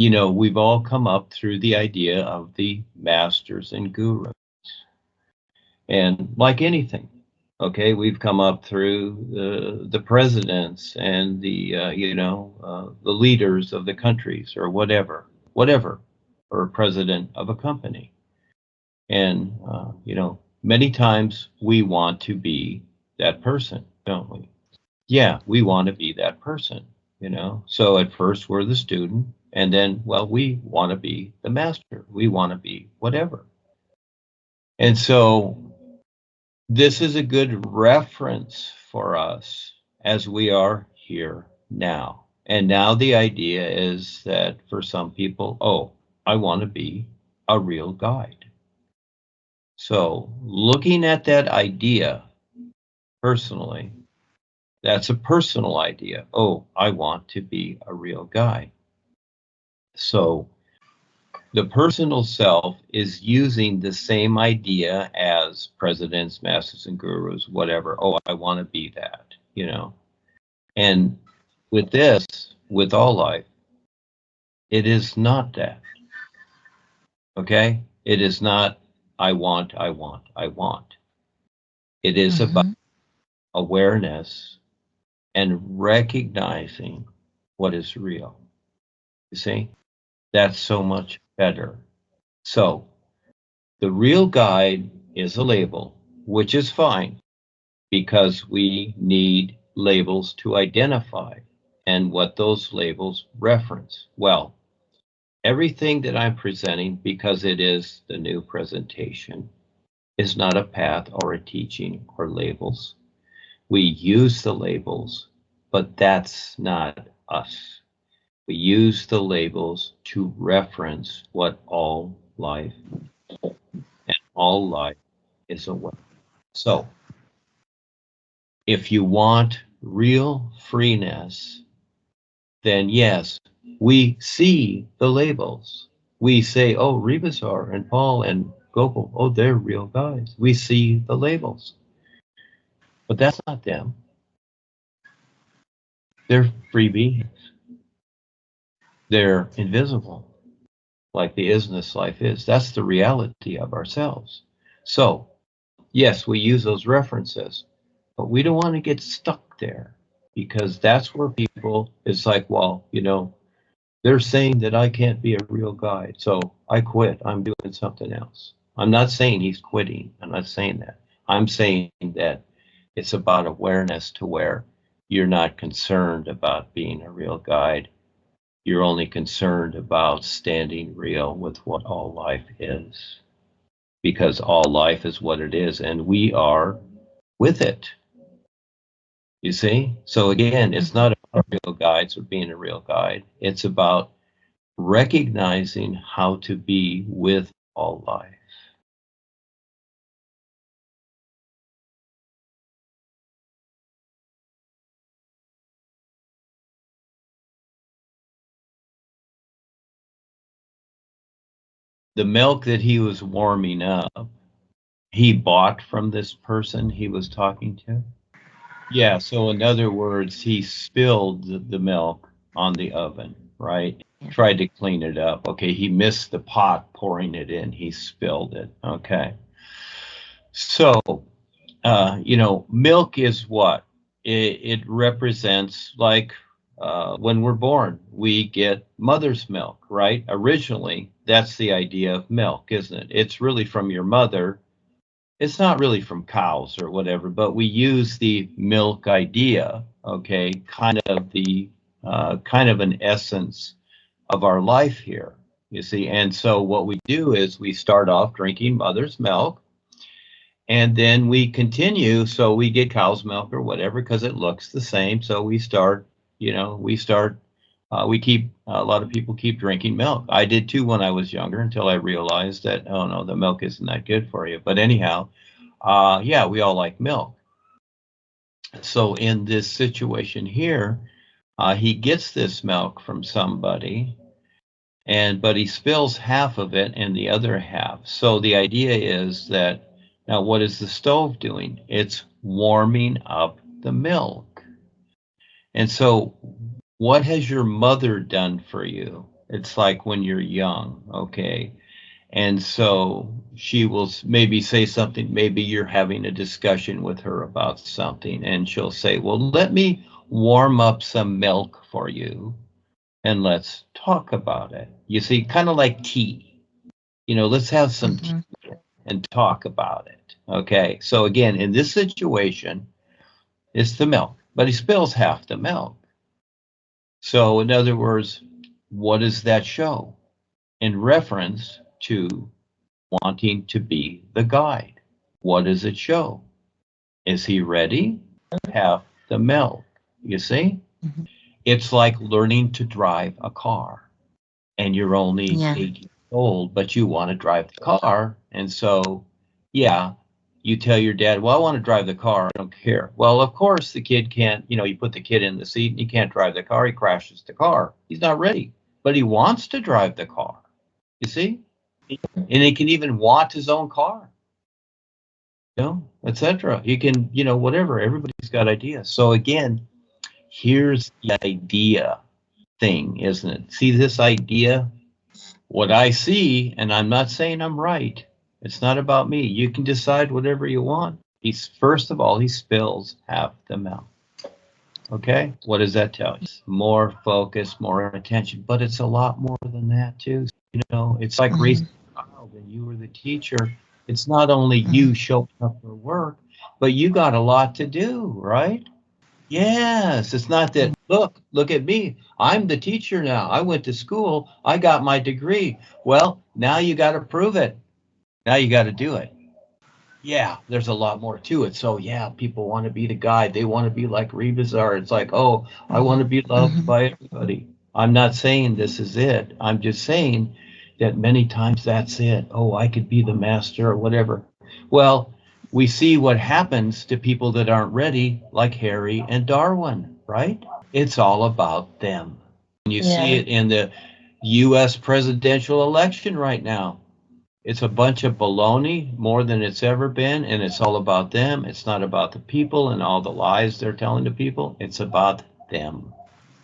we've all come up through the idea of the masters and gurus. And like anything, okay, we've come up through the presidents and the leaders of the countries or whatever, or president of a company. And, many times we want to be that person, don't we? Yeah, we want to be that person, So at first we're the student, and then, well, we want to be the master. We want to be whatever. And so this is a good reference for us as we are here now. And now the idea is that for some people, oh, I want to be a real guide. So looking at that idea personally, that's a personal idea. Oh, I want to be a real guide. So the personal self is using the same idea as presidents, masters, and gurus, whatever. Oh, I want to be that, And with this, with all life, it is not that. Okay? It is not, I want. It is about awareness and recognizing what is real. You see? That's so much better. So the real guide is a label, which is fine because we need labels to identify and what those labels reference. Well, everything that I'm presenting, because it is the new presentation, is not a path or a teaching or labels. We use the labels, but that's not us. We use the labels to reference what all life is, and all life is aware. So, if you want real freeness, then yes, we see the labels. We say, oh, Rebazar and Paul and Gopal, oh, they're real guys. We see the labels. But that's not them. They're free beings. They're invisible, like the isness life is. That's the reality of ourselves. So, yes, we use those references, but we don't want to get stuck there because that's where people, it's like, well, they're saying that I can't be a real guide, so I quit. I'm doing something else. I'm not saying he's quitting. I'm not saying that. I'm saying that it's about awareness to where you're not concerned about being a real guide. You're only concerned about standing real with what all life is, because all life is what it is, and we are with it. You see? So again, it's not about real guides or being a real guide. It's about recognizing how to be with all life. The milk that he was warming up, he bought from this person he was talking to. Yeah, so in other words, he spilled the milk on the oven, right? Tried to clean it up. Okay, he missed the pot pouring it in. He spilled it. Okay. So, milk is what? It represents, like, when we're born, we get mother's milk, right? Originally, that's the idea of milk, isn't it? It's really from your mother. It's not really from cows or whatever, but we use the milk idea, okay, kind of an essence of our life here, you see. And so what we do is we start off drinking mother's milk, and then we continue, so we get cow's milk or whatever because it looks the same. So we start, we keep, a lot of people keep drinking milk. I did too when I was younger until I realized that, oh no, the milk isn't that good for you. But anyhow, yeah, we all like milk. So in this situation here, he gets this milk from somebody, but he spills half of it and the other half. So the idea is that, now what is the stove doing? It's warming up the milk. And so what has your mother done for you? It's like when you're young, okay? And so she will maybe say something, maybe you're having a discussion with her about something, and she'll say, well, let me warm up some milk for you and let's talk about it. You see, kind of like tea. Let's have some tea and talk about it. Okay. So again, in this situation, it's the milk, but he spills half the milk. So in other words, what does that show? In reference to wanting to be the guide. What does it show? Is he ready? Half the milk. You see? It's like learning to drive a car, and you're only 8 years old, but you want to drive the car. And so, yeah, you tell your dad, well, I want to drive the car. I don't care. Well, of course, the kid can't, you put the kid in the seat and he can't drive the car. He crashes the car. He's not ready, but he wants to drive the car. You see? And he can even want his own car, etc. You can, whatever. Everybody's got ideas. So again, here's the idea thing, isn't it? See this idea? What I see, and I'm not saying I'm right. It's not about me. You can decide whatever you want. First of all, he spills half the milk. Okay, what does that tell you? More focus, more attention, but it's a lot more than that too. It's like raising a child, and you were the teacher. It's not only you showing up for work, but you got a lot to do, right? Yes, it's not that, look at me. I'm the teacher now. I went to school. I got my degree. Well, now you got to prove it. Now you got to do it. Yeah, there's a lot more to it. So yeah, people want to be the guide. They want to be like Rebazar. It's like, oh, I want to be loved by everybody. I'm not saying this is it. I'm just saying that many times that's it. Oh, I could be the master or whatever. Well, we see what happens to people that aren't ready, like Harry and Darwin, right? It's all about them. And you see it in the U.S. presidential election right now. It's a bunch of baloney, more than it's ever been, and it's all about them. It's not about the people and all the lies they're telling to people. It's about them.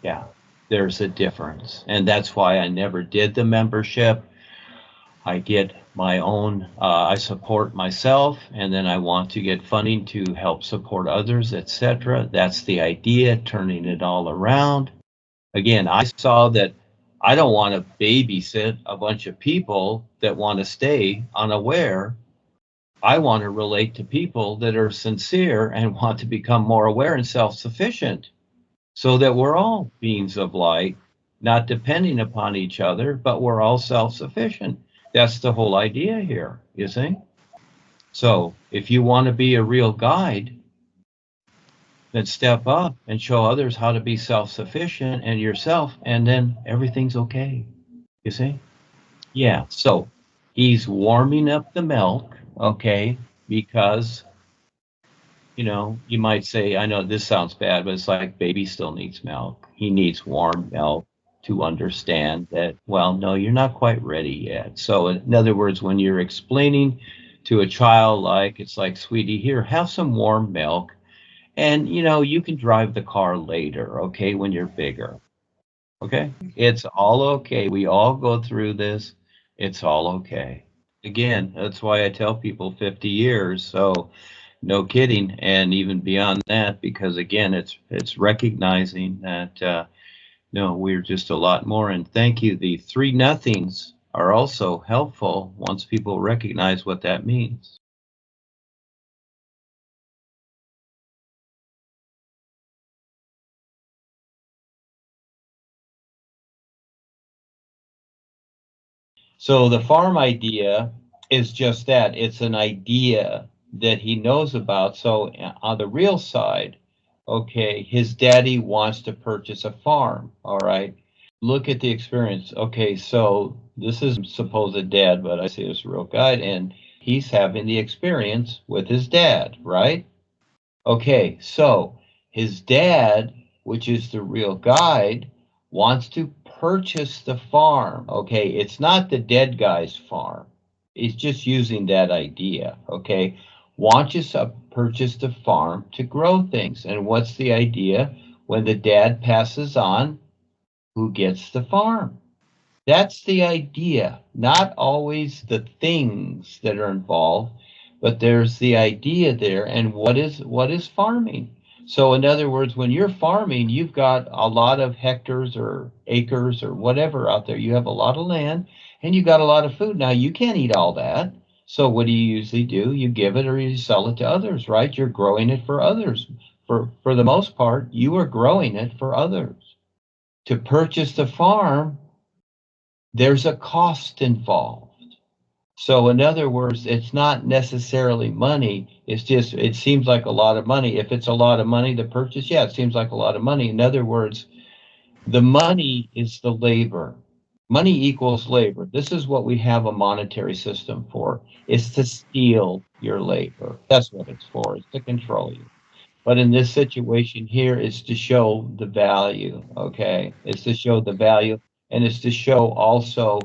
Yeah, there's a difference. And that's why I never did the membership. I get my own, I support myself, and then I want to get funding to help support others, etc. That's the idea, turning it all around. Again, I saw that I don't want to babysit a bunch of people that want to stay unaware. I want to relate to people that are sincere and want to become more aware and self-sufficient, so that we're all beings of light, not depending upon each other, but we're all self-sufficient. That's the whole idea here, you see? So if you want to be a real guide, then step up and show others how to be self-sufficient and yourself, and then everything's okay. You see? Yeah. So he's warming up the milk, okay, because, you might say, I know this sounds bad, but it's like baby still needs milk. He needs warm milk to understand that, well, no, you're not quite ready yet. So in other words, when you're explaining to a child, it's like, sweetie, here, have some warm milk. And, you can drive the car later, okay, when you're bigger. Okay? It's all okay. We all go through this. It's all okay. Again, that's why I tell people 50 years. So no kidding. And even beyond that, because again, it's recognizing that, no, we're just a lot more. And thank you. The three nothings are also helpful once people recognize what that means. So the farm idea is just that. It's an idea that he knows about. So on the real side, okay, his daddy wants to purchase a farm. All right. Look at the experience. Okay, so this is supposed dad, but I say it's a real guide, and he's having the experience with his dad, right? Okay, so his dad, which is the real guide, wants to purchase the farm. Okay, it's not the dead guy's farm. He's just using that idea. Okay, wants to purchase the farm to grow things. And what's the idea? When the dad passes on, who gets the farm? That's the idea, not always the things that are involved, but there's the idea there. And what is farming? So in other words, when you're farming, you've got a lot of hectares or acres or whatever out there. You have a lot of land and you got a lot of food. Now you can't eat all that. So what do you usually do? You give it or you sell it to others, right? You're growing it for others. For the most part, you are growing it for others. To purchase the farm, there's a cost involved. So in other words, it's not necessarily money. It's just, it seems like a lot of money. If it's a lot of money to purchase, yeah, it seems like a lot of money. In other words, the money is the labor. Money equals labor. This is what we have a monetary system for. It's to steal your labor. That's what it's for. It's to control you. But in this situation here, it's to show the value, okay? It's to show the value, and it's to show also